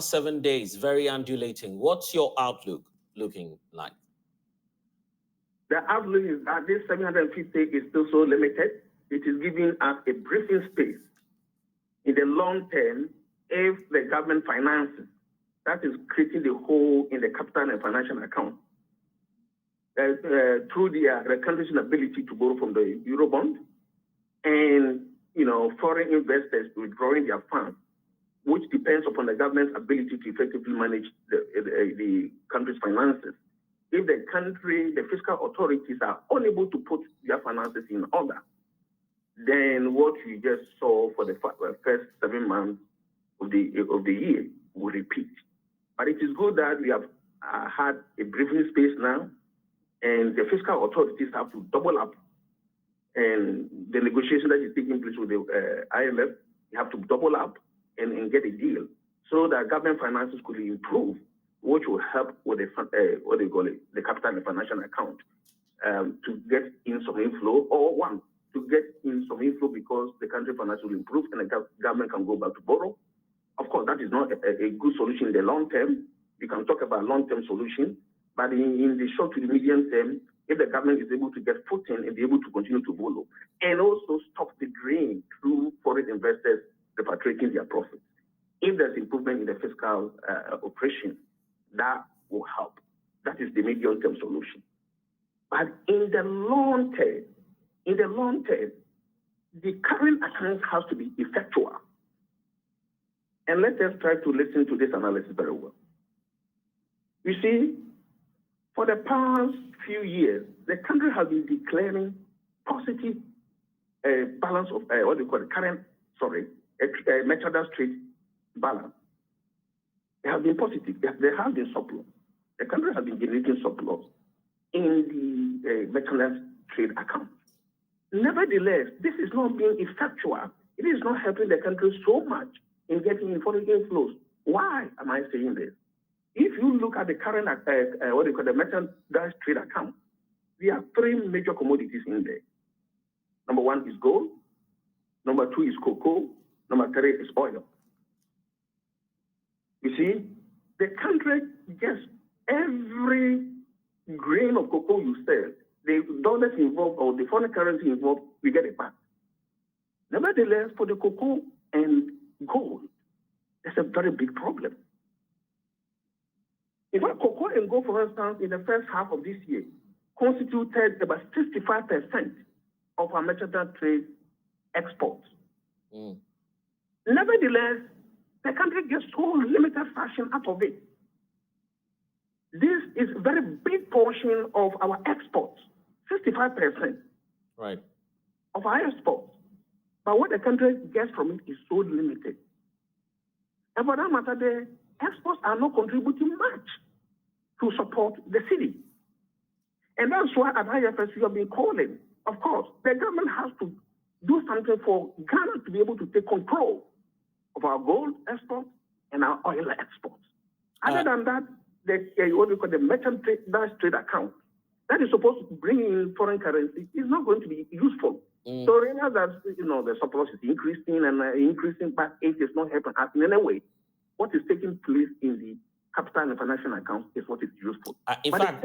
7 days, very undulating. What's your outlook looking like? The outlook is that this 750 is still so limited. It is giving us a breathing space. In the long term, if the government finances, that is creating the hole in the capital and financial account, through the country's inability to borrow from the Eurobond, and foreign investors withdrawing their funds, which depends upon the government's ability to effectively manage the country's finances. If the country, the fiscal authorities are unable to put their finances in order, then what we just saw for the first 7 months of the year will repeat. But it is good that we have had a breathing space now, and the fiscal authorities have to double up. And the negotiation that is taking place with the IMF, you have to double up and get a deal so that government finances could improve, which will help with the capital and financial account to get in some inflow, or to get in some inflow because the country finances will improve and the government can go back to borrow. Of course, that is not a good solution in the long term. We can talk about long-term solution, but in the short to the medium term, if the government is able to get footing and be able to continue to borrow, and also stop the drain through foreign investors repatriating their profits, if there's improvement in the fiscal operation, that will help. That is the medium-term solution. But in the long term, the current account has to be effectual. And let us try to listen to this analysis very well. You see, for the past few years, the country has been declaring positive balance of merchandise trade balance. It has been positive. There has been surplus. The country has been generating surplus in the merchandise trade account. Nevertheless, this is not being effectual. It is not helping the country so much in getting foreign inflows. Why am I saying this? If you look at the current, the merchandise trade account, there are 3 major commodities in there. Number 1 is gold. Number 2 is cocoa. Number 3 is oil. You see, the country gets every grain of cocoa you sell, the dollars involved or the foreign currency involved, we get it back. Nevertheless, for the cocoa and gold, there's a very big problem. In fact, cocoa and gold, for instance, in the first half of this year, constituted about 65% of our merchandise trade exports. Nevertheless, the country gets so limited fraction out of it. This is a very big portion of our exports, 65%. Right. Of our exports. But what the country gets from it is so limited. And for that matter, the exports are not contributing much to support the city. And that's why at IMF we have been calling, of course, the government has to do something for Ghana to be able to take control of our gold exports and our oil exports. Other than that, what we call the merchandise trade account, that is supposed to bring in foreign currency, is not going to be useful. So realize that the surplus is increasing and increasing, but it is not helping us in any way. What is taking place in the capital and financial account is what is useful. In fact,